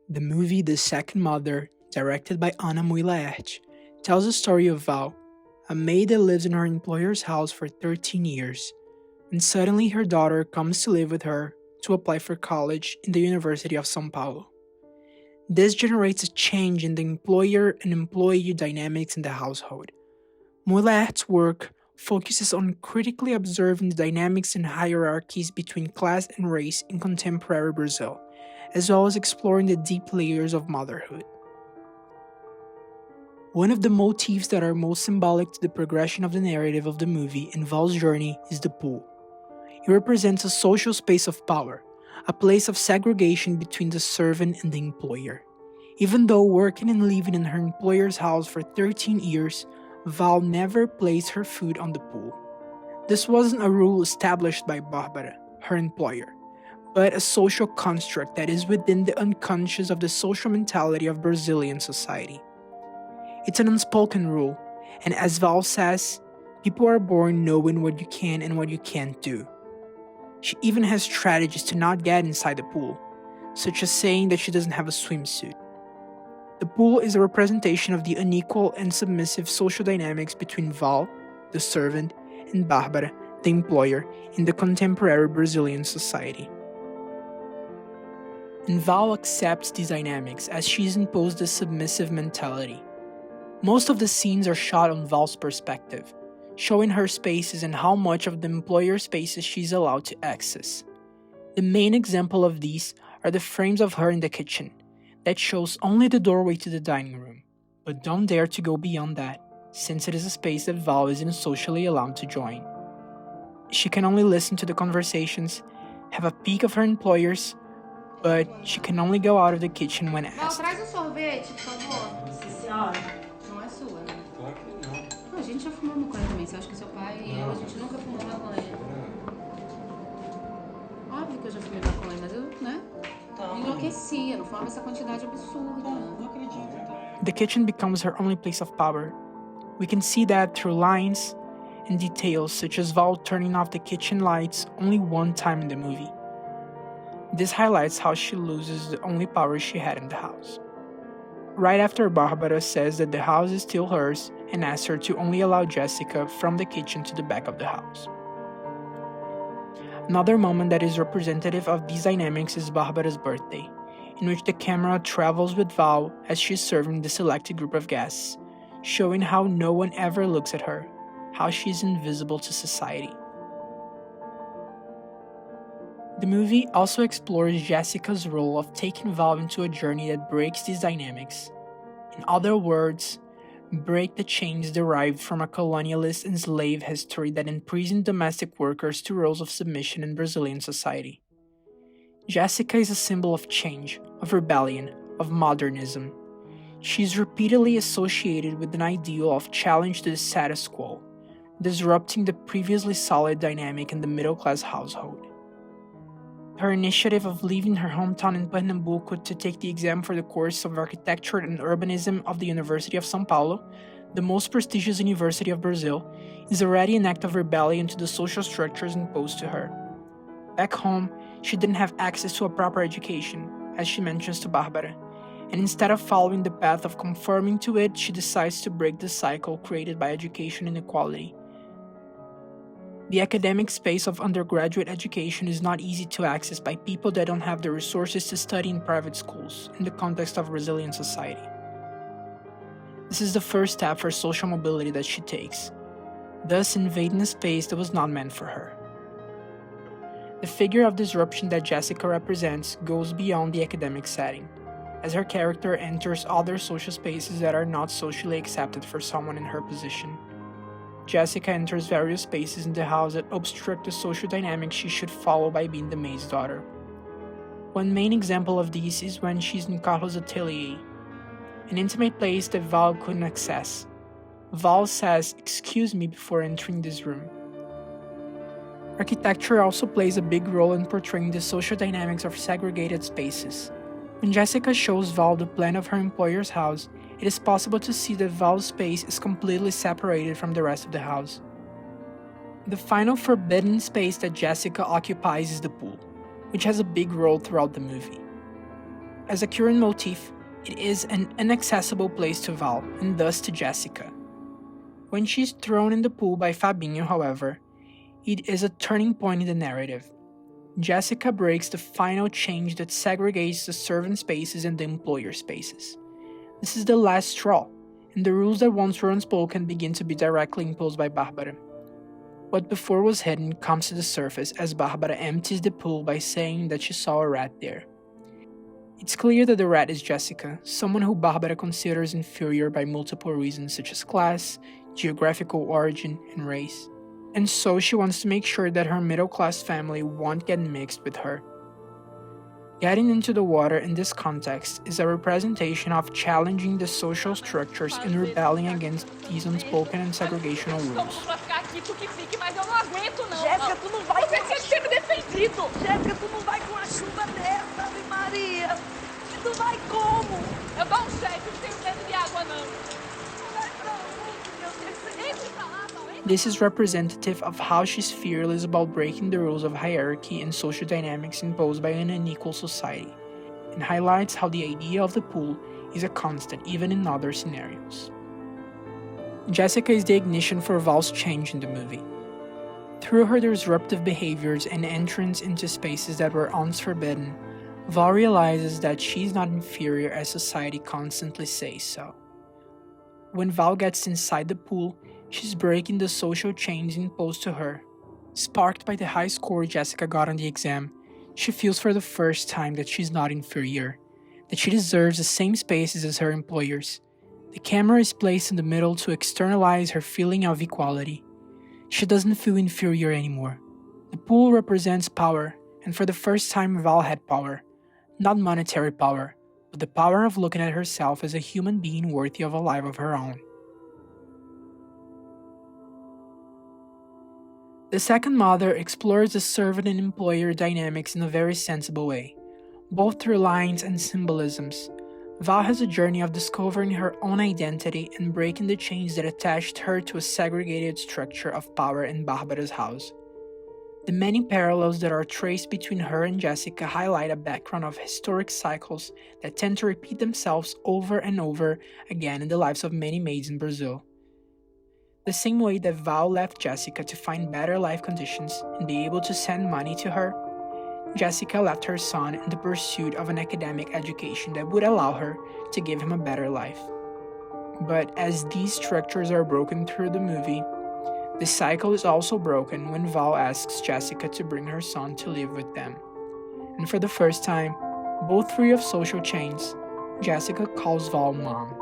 The movie The Second Mother, directed by Ana Mui tells the story of Val, a maid that lives in her employer's house for 13 years, when suddenly her daughter comes to live with her to apply for college in the University of São Paulo. This generates a change in the employer and employee dynamics in the household. Muilaert's work focuses on critically observing the dynamics and hierarchies between class and race in contemporary Brazil, as well as exploring the deep layers of motherhood. One of the motifs that are most symbolic to the progression of the narrative of the movie and Val's journey is the pool. It represents a social space of power, a place of segregation between the servant and the employer. Even though working and living in her employer's house for 13 years, Val never placed her foot on the pool. This wasn't a rule established by Bárbara, her employer, but a social construct that is within the unconscious of the social mentality of Brazilian society. It's an unspoken rule, and as Val says, people are born knowing what you can and what you can't do. She even has strategies to not get inside the pool, such as saying that she doesn't have a swimsuit. The pool is a representation of the unequal and submissive social dynamics between Val, the servant, and Bárbara, the employer, in the contemporary Brazilian society. And Val accepts these dynamics as she's imposed a submissive mentality. Most of the scenes are shot on Val's perspective, showing her spaces and how much of the employer's spaces she's allowed to access. The main example of these are the frames of her in the kitchen, that shows only the doorway to the dining room, but don't dare to go beyond that, since it is a space that Val isn't socially allowed to join. She can only listen to the conversations, have a peek of her employers, but she can only go out of the kitchen when Val, asked. traz sorvete, por favor. Sim, senhora. Não é sua, né? Claro que não. Não, a gente já fumou maconha também. Você acha que seu pai e eu, a gente nunca fumou maconha. Óbvio que eu já fumei maconha, mas eu, né? Enlouquecia, não fumava essa quantidade absurda. Não acredito. The kitchen becomes her only place of power. We can see that through lines and details such as Val turning off the kitchen lights only one time in the movie. This highlights how she loses the only power she had in the house. Right after Bárbara says that the house is still hers and asks her to only allow Jessica from the kitchen to the back of the house. Another moment that is representative of these dynamics is Bárbara's birthday, in which the camera travels with Val as she's serving the selected group of guests, showing how no one ever looks at her, how she's invisible to society. The movie also explores Jessica's role of taking Val into a journey that breaks these dynamics. In other words, break the chains derived from a colonialist and slave history that imprisoned domestic workers to roles of submission in Brazilian society. Jessica is a symbol of change, of rebellion, of modernism. She is repeatedly associated with an ideal of challenge to the status quo, disrupting the previously solid dynamic in the middle-class household. Her initiative of leaving her hometown in Pernambuco to take the exam for the course of Architecture and Urbanism of the University of São Paulo, the most prestigious university of Brazil, is already an act of rebellion to the social structures imposed to her. Back home, she didn't have access to a proper education, as she mentions to Bárbara, and instead of following the path of conforming to it, she decides to break the cycle created by education inequality. The academic space of undergraduate education is not easy to access by people that don't have the resources to study in private schools in the context of Brazilian society. This is the first step for social mobility that she takes, thus invading a space that was not meant for her. The figure of disruption that Jessica represents goes beyond the academic setting, as her character enters other social spaces that are not socially accepted for someone in her position. Jessica enters various spaces in the house that obstruct the social dynamics she should follow by being the maid's daughter. One main example of this is when she's in Carlos' atelier, an intimate place that Val couldn't access. Val says, "Excuse me," before entering this room. Architecture also plays a big role in portraying the social dynamics of segregated spaces. When Jessica shows Val the plan of her employer's house, it is possible to see that Val's space is completely separated from the rest of the house. The final forbidden space that Jessica occupies is the pool, which has a big role throughout the movie. As a current motif, it is an inaccessible place to Val, and thus to Jessica. When she's thrown in the pool by Fabinho, however, it is a turning point in the narrative. Jessica breaks the final change that segregates the servant spaces and the employer spaces. This is the last straw, and the rules that once were unspoken begin to be directly imposed by Barbara. What before was hidden comes to the surface as Barbara empties the pool by saying that she saw a rat there. It's clear that the rat is Jessica, someone who Barbara considers inferior by multiple reasons such as class, geographical origin, and race. And so she wants to make sure that her middle-class family won't get mixed with her. Getting into the water in this context is a representation of challenging the social structures and rebelling against these unspoken and segregational rules. Jéssica, tu não vai. Você tinha que ter me defendido. Jéssica, tu não vai com a chuva dessa, Ave Maria. Tu vai como? Eu dou um jeito, não tenho medo de água, não. Tu vai pra onde, meu Deus? Entre pra lá, não. This is representative of how she's fearless about breaking the rules of hierarchy and social dynamics imposed by an unequal society, and highlights how the idea of the pool is a constant even in other scenarios. Jessica is the ignition for Val's change in the movie. Through her disruptive behaviors and entrance into spaces that were once forbidden, Val realizes that she's not inferior as society constantly says so. When Val gets inside the pool, she's breaking the social chains imposed to her. Sparked by the high score Jessica got on the exam, she feels for the first time that she's not inferior, that she deserves the same spaces as her employers. The camera is placed in the middle to externalize her feeling of equality. She doesn't feel inferior anymore. The pool represents power, and for the first time Val had power. Not monetary power, but the power of looking at herself as a human being worthy of a life of her own. The second mother explores the servant and employer dynamics in a very sensible way, both through lines and symbolisms. Val has a journey of discovering her own identity and breaking the chains that attached her to a segregated structure of power in Barbara's house. The many parallels that are traced between her and Jessica highlight a background of historic cycles that tend to repeat themselves over and over again in the lives of many maids in Brazil. The same way that Val left Jessica to find better life conditions and be able to send money to her, Jessica left her son in the pursuit of an academic education that would allow her to give him a better life. But as these structures are broken through the movie, the cycle is also broken when Val asks Jessica to bring her son to live with them. And for the first time, both free of social chains, Jessica calls Val mom.